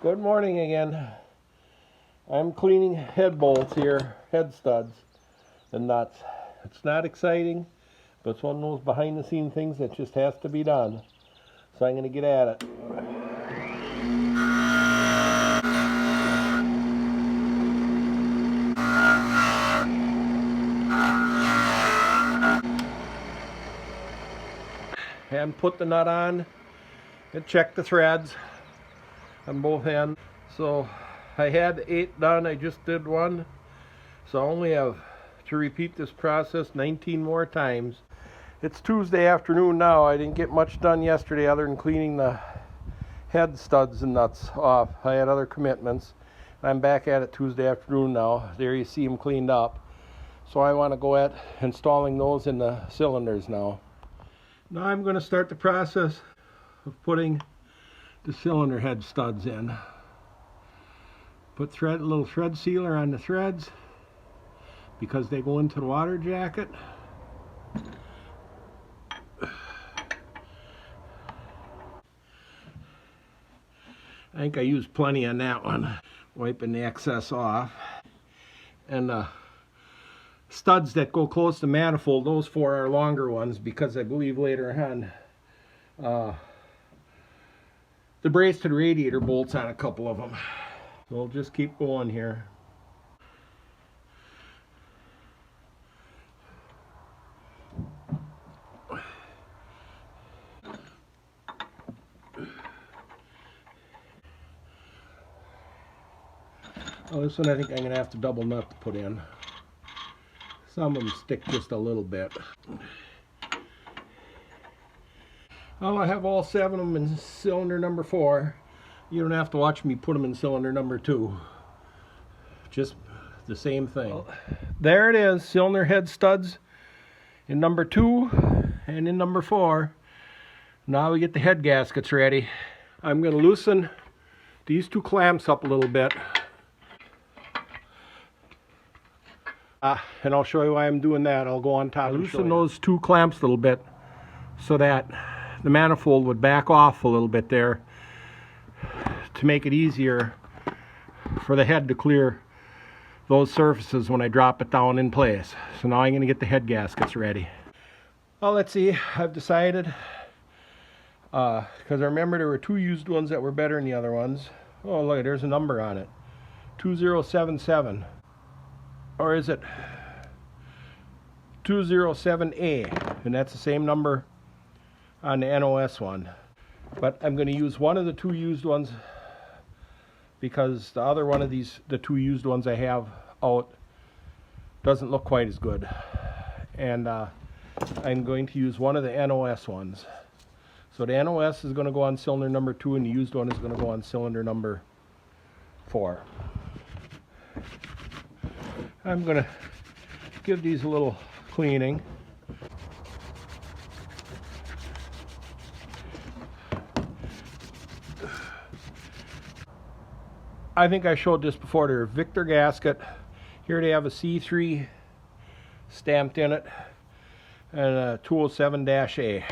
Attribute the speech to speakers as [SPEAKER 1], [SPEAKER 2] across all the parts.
[SPEAKER 1] Good morning again. I'm cleaning head bolts here, head studs and nuts. It's not exciting, but it's one of those behind the scene things that just has to be done. So I'm going to get at it. And put the nut on and check the threads on both ends. So I had 8 done, I just did 1. So I only have to repeat this process 19 more times. It's Tuesday afternoon now. I didn't get much done yesterday other than cleaning the head studs and nuts off. I had other commitments. I'm back at it Tuesday afternoon now. There you see them cleaned up. So I want to go at installing those in the cylinders now. Now I'm going to start the process of putting the cylinder head studs in. Put a little thread sealer on the threads because they go into the water jacket. I think I used plenty on that one, wiping the excess off. And studs that go close to manifold, those 4 are longer ones because I believe later on the brace to the radiator bolts on a couple of them. So we'll just keep going here. Oh, this one I think I'm going to have to double nut to put in. Some of them stick just a little bit. Well, I have all 7 of them in cylinder number 4. You don't have to watch me put them in cylinder number 2. Just the same thing. Well, there it is, cylinder head studs in number 2 and in number 4. Now we get the head gaskets ready. I'm going to loosen these 2 clamps up a little bit. And I'll show you why I'm doing that. I'll go on top. Loosen those 2 clamps a little bit so that the manifold would back off a little bit there to make it easier for the head to clear those surfaces when I drop it down in place. So now I'm going to get the head gaskets ready. Well, let's see. I've decided, because I remember there were 2 used ones that were better than the other ones. Oh, look, there's a number on it. 2077. Or is it 207A? And that's the same number on the NOS one. But I'm going to use one of the 2 used ones because the other one of these, the 2 used ones I have out, doesn't look quite as good. And I'm going to use one of the NOS ones. So the NOS is going to go on cylinder number 2 and the used one is going to go on cylinder number 4. I'm going to give these a little cleaning. I think I showed this before. They're Victor gasket. Here they have a C3 stamped in it and a 207-A.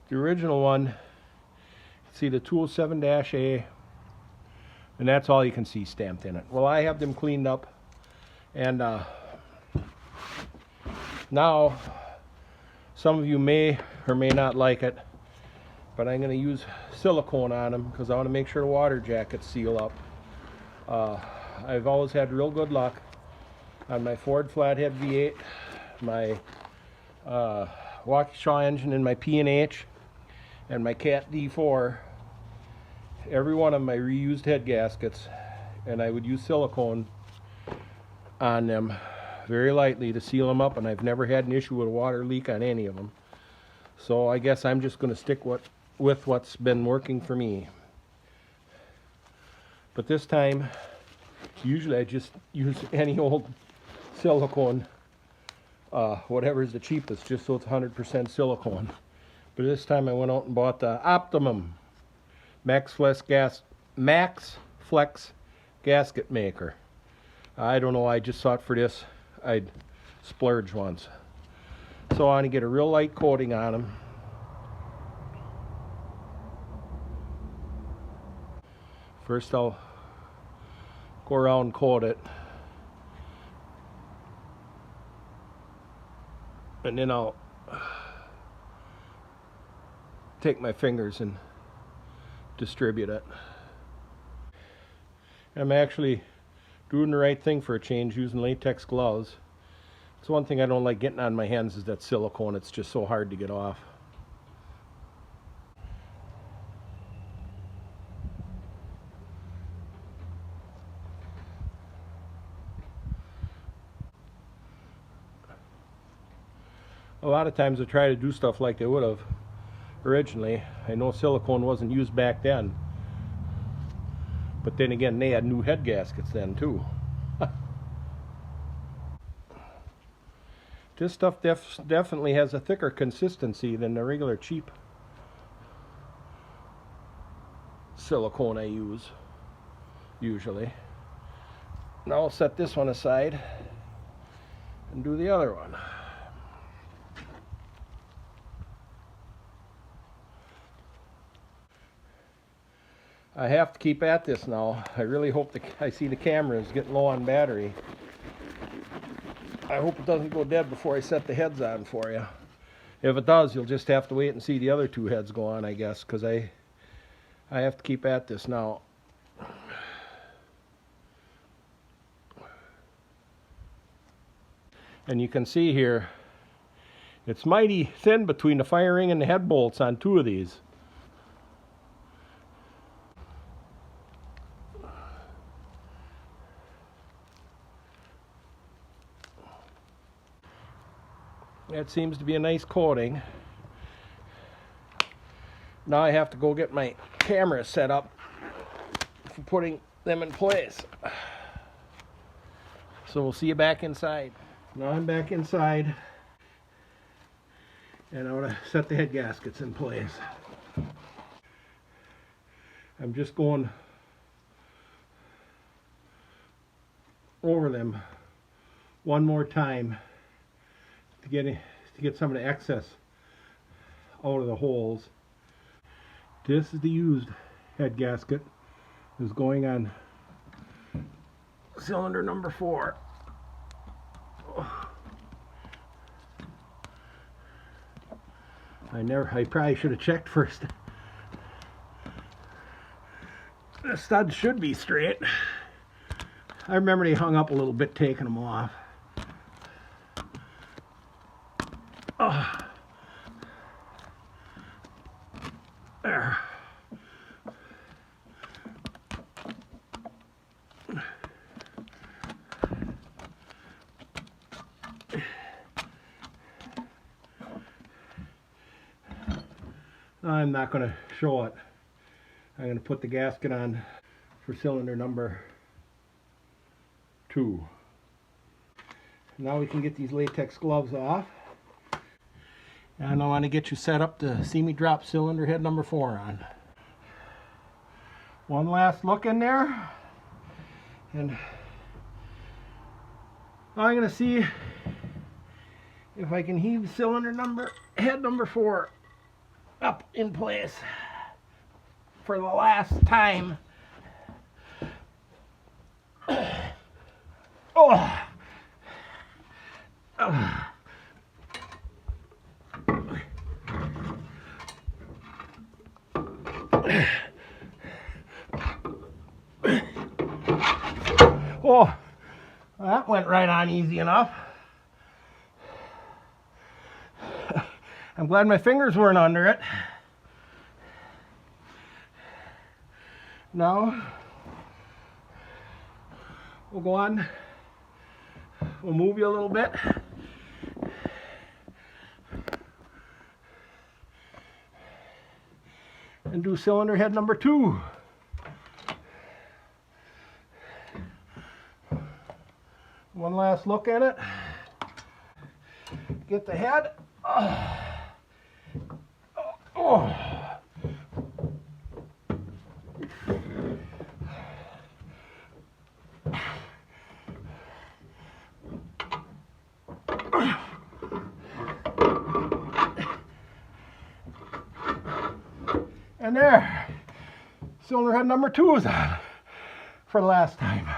[SPEAKER 1] The original one, see the 207-A, and that's all you can see stamped in it. Well, I have them cleaned up, and now some of you may or may not like it, but I'm going to use silicone on them because I want to make sure the water jackets seal up. I've always had real good luck on my Ford Flathead V8, my Waukesha engine in my P&H, and my Cat D4. Every one of my reused head gaskets, and I would use silicone on them very lightly to seal them up, and I've never had an issue with a water leak on any of them. So I guess I'm just going to stick with what's been working for me. But this time, usually I just use any old silicone, whatever's the cheapest, just so it's 100% silicone. But this time I went out and bought the Optimum Max Flex gasket maker. I don't know, I just thought for this I'd splurge once. So I want to get a real light coating on them. First I'll go around and coat it, and then I'll take my fingers and distribute it. I'm actually doing the right thing for a change, using latex gloves. It's one thing I don't like getting on my hands is that silicone. It's just so hard to get off. A lot of times I try to do stuff like they would have originally. I know silicone wasn't used back then, but then again they had new head gaskets then too. This stuff definitely has a thicker consistency than the regular cheap silicone I use usually. Now I'll set this one aside and do the other one. I have to keep at this now. I really hope I see the camera is getting low on battery. I hope it doesn't go dead before I set the heads on for you. If it does, you'll just have to wait and see the other two heads go on, I guess, because I have to keep at this now. And you can see here, it's mighty thin between the firing and the head bolts on two of these. That seems to be a nice coating. Now I have to go get my camera set up for putting them in place. So we'll see you back inside. Now I'm back inside, and I'm going to set the head gaskets in place. I'm just going over them one more time to get some of the excess out of the holes. This is the used head gasket. It's going on cylinder number 4. I probably should have checked first. The studs should be straight. I remember they hung up a little bit taking them off. Oh. There. I'm not going to show it. I'm going to put the gasket on for cylinder number 2. Now we can get these latex gloves off. And I want to get you set up to see me drop cylinder head number 4 on. One last look in there. And I'm going to see if I can heave head number 4 up in place for the last time. Oh. Oh, that went right on easy enough. I'm glad my fingers weren't under it. Now, we'll go on. We'll move you a little bit. And do cylinder head number 2. One last look at it. Get the head. Oh. And there. cylinder head number 2 is on for the last time.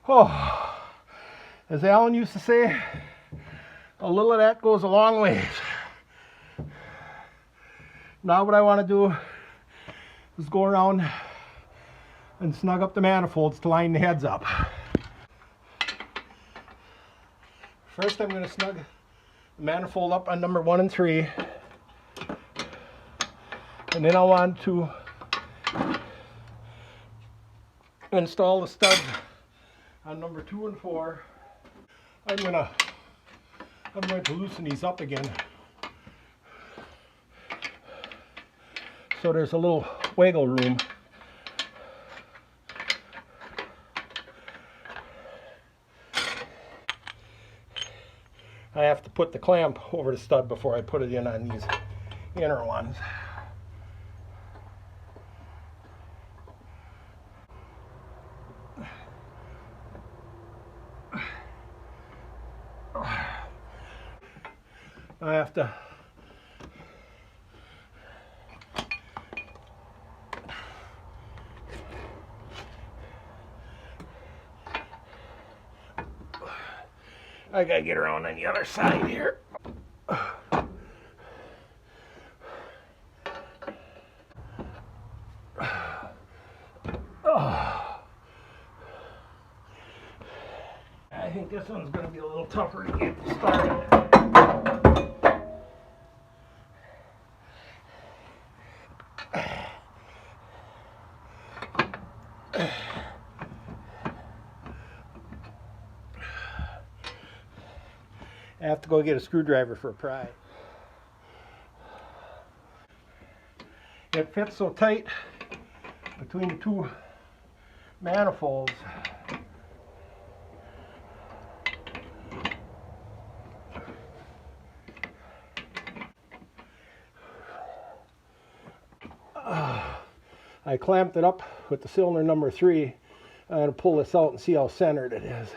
[SPEAKER 1] Oh, as Alan used to say, a little of that goes a long ways. Now what I want to do is go around and snug up the manifolds to line the heads up. First I'm going to snug the manifold up on number 1 and 3. And then I want to install the studs on number 2 and 4. I'm going to loosen these up again, so there's a little wiggle room. I have to put the clamp over the stud before I put it in on these inner ones. I have to I gotta get around on the other side here. I think this one's gonna be a little tougher to get started. I have to go get a screwdriver for a pry. It fits so tight between the 2 manifolds. I clamped it up with the cylinder number 3. I'm going to pull this out and see how centered it is.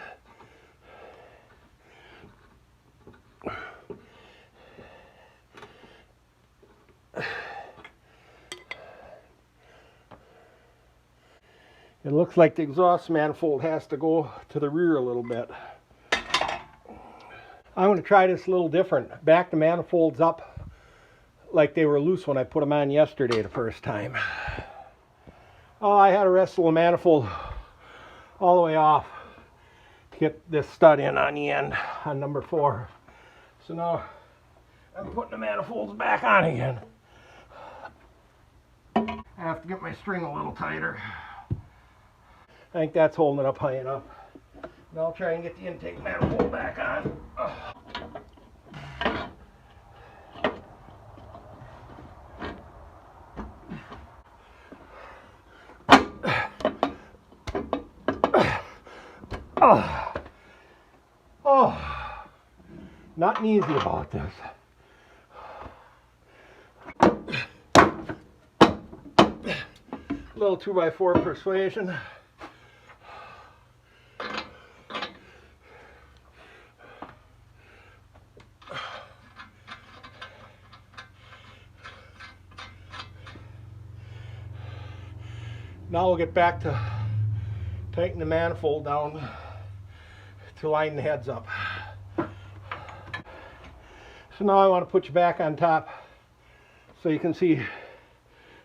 [SPEAKER 1] It looks like the exhaust manifold has to go to the rear a little bit. I'm going to try this a little different. Back the manifolds up like they were loose when I put them on yesterday the first time. Oh, I had to wrestle the manifold all the way off to get this stud in on the end on number 4. So now I'm putting the manifolds back on again. I have to get my string a little tighter. I think that's holding it up high enough. And I'll try and get the intake manifold back on. Oh, nothing easy about this. Little 2x4 persuasion. Now we'll get back to tighten the manifold down to line the heads up. So now I want to put you back on top so you can see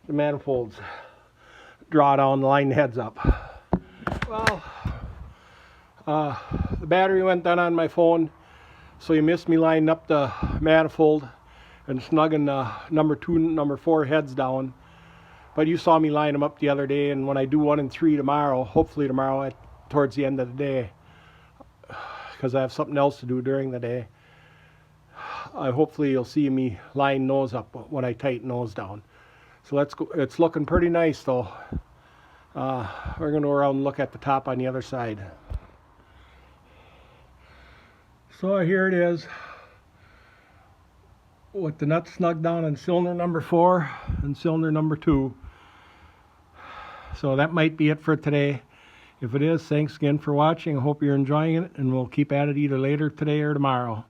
[SPEAKER 1] the manifolds draw down the line the heads up. Well, the battery went down on my phone, so you missed me lining up the manifold and snugging the number 2 and number 4 heads down. But you saw me line them up the other day, and when I do 1 and 3 tomorrow, hopefully tomorrow towards the end of the day, because I have something else to do during the day, hopefully you'll see me line those up when I tighten those down. So let's go. It's looking pretty nice though. We're going to go around and look at the top on the other side. So here it is, with the nuts snug down on cylinder number 4 and cylinder number 2. So that might be it for today. If it is, thanks again for watching. I hope you're enjoying it, and we'll keep at it either later today or tomorrow.